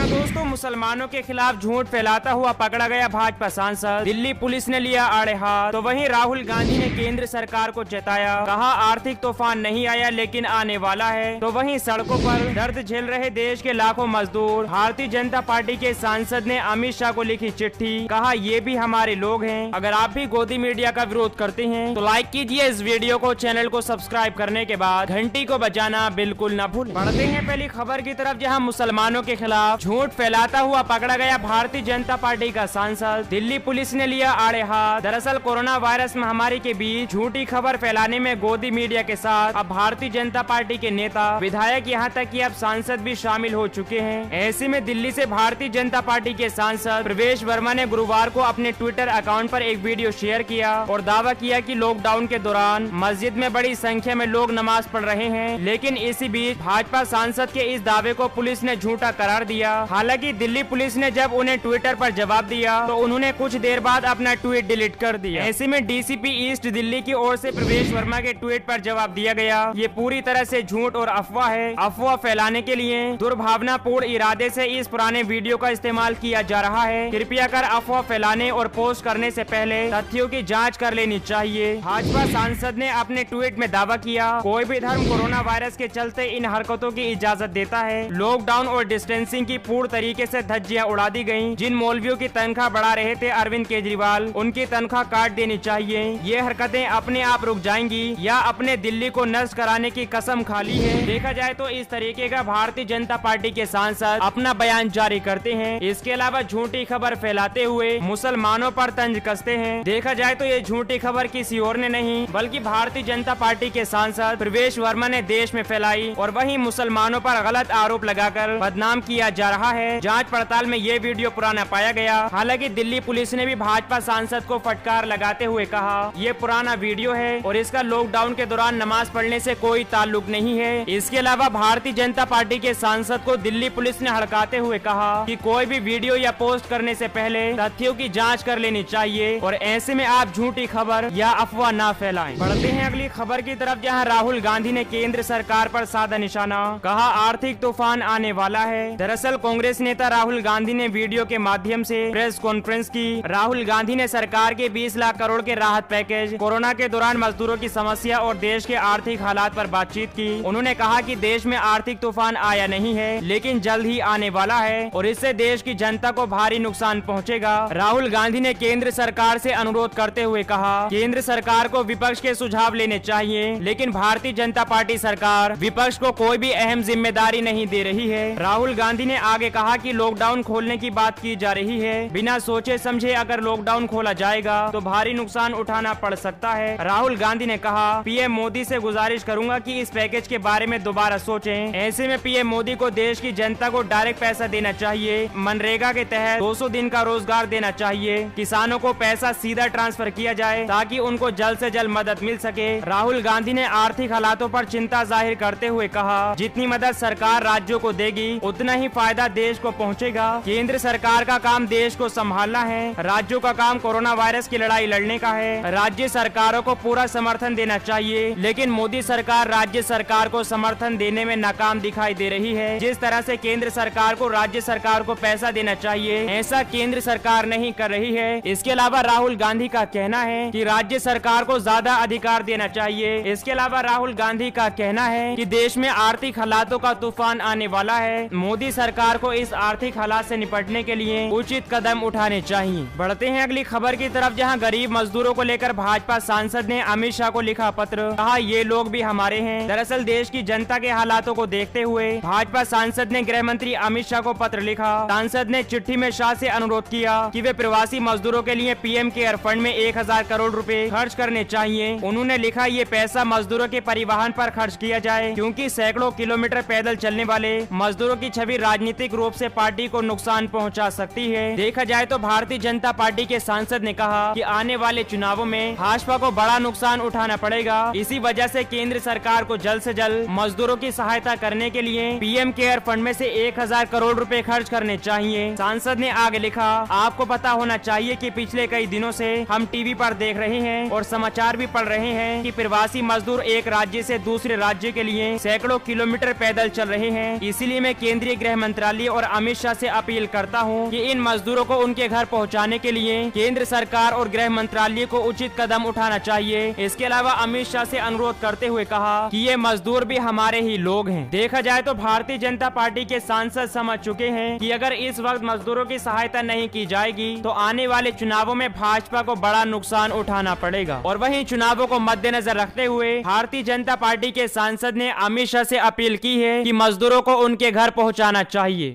दोस्तों, मुसलमानों के खिलाफ झूठ फैलाता हुआ पकड़ा गया भाजपा सांसद, दिल्ली पुलिस ने लिया आड़े हाथ। तो वहीं राहुल गांधी ने केंद्र सरकार को जताया, कहा आर्थिक तूफान नहीं आया लेकिन आने वाला है। तो वहीं सड़कों पर दर्द झेल रहे देश के लाखों मजदूर, भारतीय जनता पार्टी के सांसद ने अमित शाह को लिखी चिट्ठी, कहा ये भी हमारे लोग हैं। अगर आप भी गोदी मीडिया का विरोध करते हैं तो लाइक कीजिए इस वीडियो को, चैनल को सब्सक्राइब करने के बाद घंटी को बजाना बिल्कुल न भूलें। बढ़ते हैं पहली खबर की तरफ, जहां मुसलमानों के खिलाफ झूठ फैलाता हुआ पकड़ा गया भारतीय जनता पार्टी का सांसद, दिल्ली पुलिस ने लिया आड़े हाथ। दरअसल कोरोना वायरस महामारी के बीच झूठी खबर फैलाने में गोदी मीडिया के साथ अब भारतीय जनता पार्टी के नेता, विधायक, यहाँ तक कि अब सांसद भी शामिल हो चुके हैं। ऐसे में दिल्ली से भारतीय जनता पार्टी के सांसद प्रवेश वर्मा ने गुरुवार को अपने ट्विटर अकाउंट पर एक वीडियो शेयर किया और दावा किया कि लॉकडाउन के दौरान मस्जिद में बड़ी संख्या में लोग नमाज पढ़ रहे हैं। लेकिन इसी बीच भाजपा सांसद के इस दावे को पुलिस ने झूठा करार दिया। हालांकि दिल्ली पुलिस ने जब उन्हें ट्विटर पर जवाब दिया तो उन्होंने कुछ देर बाद अपना ट्वीट डिलीट कर दिया। ऐसे में डीसीपी ईस्ट दिल्ली की ओर से प्रवेश वर्मा के ट्वीट पर जवाब दिया गया, ये पूरी तरह से झूठ और अफवाह है। अफवाह फैलाने के लिए दुर्भावनापूर्ण इरादे से इस पुराने वीडियो का इस्तेमाल किया जा रहा है। कृपया कर अफवाह फैलाने और पोस्ट करने से पहले तथ्यों की जाँच कर लेनी चाहिए। भाजपा सांसद ने अपने ट्वीट में दावा किया, कोई भी धर्म कोरोना वायरस के चलते इन हरकतों की इजाजत देता है। लॉकडाउन और डिस्टेंसिंग की पूर्ण तरीके से धज्जियां उड़ा दी गयी। जिन मौलवियों की तनख्वाह बढ़ा रहे थे अरविंद केजरीवाल, उनकी तनख्वाह काट देनी चाहिए। ये हरकतें अपने आप रुक जाएंगी या अपने दिल्ली को नष्ट कराने की कसम खा ली है। देखा जाए तो इस तरीके का भारतीय जनता पार्टी के सांसद अपना बयान जारी करते हैं। इसके अलावा झूठी खबर फैलाते हुए मुसलमानों पर तंज कसते हैं। देखा जाए तो ये झूठी खबर किसी और ने नहीं बल्कि भारतीय जनता पार्टी के सांसद प्रवेश वर्मा ने देश में फैलाई और वहीं मुसलमानों पर गलत आरोप लगाकर बदनाम किया जा रहा है। जांच पड़ताल में ये वीडियो पुराना पाया गया। हालांकि दिल्ली पुलिस ने भी भाजपा सांसद को फटकार लगाते हुए कहा, ये पुराना वीडियो है और इसका लॉकडाउन के दौरान नमाज पढ़ने से कोई ताल्लुक नहीं है। इसके अलावा भारतीय जनता पार्टी के सांसद को दिल्ली पुलिस ने हड़काते हुए कहा कि कोई भी वीडियो या पोस्ट करने से पहले तथ्यों की जाँच कर लेनी चाहिए और ऐसे में आप झूठी खबर या अफवाह न फैलाएं। बढ़ते हैं अगली खबर की तरफ, जहां राहुल गांधी ने केंद्र सरकार पर साधा निशाना, कहा आर्थिक तूफान आने वाला है। दरअसल कांग्रेस नेता राहुल गांधी ने वीडियो के माध्यम से प्रेस कॉन्फ्रेंस की। राहुल गांधी ने सरकार के 20 लाख करोड़ के राहत पैकेज, कोरोना के दौरान मजदूरों की समस्या और देश के आर्थिक हालात पर बातचीत की। उन्होंने कहा कि देश में आर्थिक तूफान आया नहीं है लेकिन जल्द ही आने वाला है और इससे देश की जनता को भारी नुकसान पहुँचेगा। राहुल गांधी ने केंद्र सरकार से अनुरोध करते हुए कहा, केंद्र सरकार को विपक्ष के सुझाव लेने चाहिए लेकिन भारतीय जनता पार्टी सरकार विपक्ष को कोई भी अहम जिम्मेदारी नहीं दे रही है। राहुल गांधी ने आगे कहा कि लॉकडाउन खोलने की बात की जा रही है, बिना सोचे समझे अगर लॉकडाउन खोला जाएगा तो भारी नुकसान उठाना पड़ सकता है। राहुल गांधी ने कहा, पीएम मोदी से गुजारिश करूंगा कि इस पैकेज के बारे में दोबारा सोचें। ऐसे में पीएम मोदी को देश की जनता को डायरेक्ट पैसा देना चाहिए। मनरेगा के तहत 200 दिन का रोजगार देना चाहिए। किसानों को पैसा सीधा ट्रांसफर किया जाए ताकि उनको जल्द से जल्द मदद मिल सके। राहुल गांधी ने आर्थिक हालातों पर चिंता जाहिर करते हुए कहा, जितनी मदद सरकार राज्यों को देगी उतना ही फायदा देश को पहुंचेगा। केंद्र सरकार का काम देश को संभालना है, राज्यों का काम कोरोना वायरस की लड़ाई लड़ने का है। राज्य सरकारों को पूरा समर्थन देना चाहिए लेकिन मोदी सरकार राज्य सरकार को समर्थन देने में नाकाम दिखाई दे रही है। जिस तरह से केंद्र सरकार को राज्य सरकार को पैसा देना चाहिए, ऐसा केंद्र सरकार नहीं कर रही है। इसके अलावा राहुल गांधी का कहना है कि राज्य सरकार को ज्यादा अधिकार देना चाहिए। इसके अलावा राहुल गांधी का कहना है कि देश में आर्थिक हालातों का तूफान आने वाला है। मोदी सरकार को इस आर्थिक हालात से निपटने के लिए उचित कदम उठाने चाहिए। बढ़ते हैं अगली खबर की तरफ, जहां गरीब मजदूरों को लेकर भाजपा सांसद ने अमित शाह को लिखा पत्र, कहा ये लोग भी हमारे हैं। दरअसल देश की जनता के हालातों को देखते हुए भाजपा सांसद ने गृह मंत्री अमित शाह को पत्र लिखा। सांसद ने चिट्ठी में शाह से अनुरोध किया कि वे प्रवासी मजदूरों के लिए पीएम केयर फंड में 1000 करोड़ रुपए खर्च करने चाहिए। उन्होंने लिखा, ये पैसा मजदूरों के परिवहन पर खर्च किया जाए क्योंकि सैकड़ों किलोमीटर पैदल चलने वाले मजदूरों की छवि राजनीतिक रूप से पार्टी को नुकसान पहुंचा सकती है। देखा जाए तो भारतीय जनता पार्टी के सांसद ने कहा कि आने वाले चुनावों में भाजपा को बड़ा नुकसान उठाना पड़ेगा। इसी वजह से केंद्र सरकार को जल्द से जल्द मजदूरों की सहायता करने के लिए पीएम केयर फंड में से 1000 करोड़ रुपए खर्च करने चाहिए। सांसद ने आगे लिखा, आपको पता होना चाहिए कि पिछले कई दिनों से हम टीवी पर देख रहे हैं और समाचार भी पढ़ रहे हैं कि प्रवासी मजदूर एक राज्य से दूसरे राज्य के लिए सैकड़ों किलोमीटर पैदल चल रहे हैं। इसीलिए मैं केंद्रीय गृह मंत्रालय मंत्रालय और अमित शाह से अपील करता हूं कि इन मजदूरों को उनके घर पहुंचाने के लिए केंद्र सरकार और गृह मंत्रालय को उचित कदम उठाना चाहिए। इसके अलावा अमित शाह से अनुरोध करते हुए कहा कि ये मजदूर भी हमारे ही लोग हैं। देखा जाए तो भारतीय जनता पार्टी के सांसद समझ चुके हैं कि अगर इस वक्त मजदूरों की सहायता नहीं की जाएगी तो आने वाले चुनावों में भाजपा को बड़ा नुकसान उठाना पड़ेगा। और वहीं चुनावों को मद्देनजर रखते हुए भारतीय जनता पार्टी के सांसद ने अमित शाह से अपील की है कि मजदूरों को उनके घर पहुंचाना चाहिए।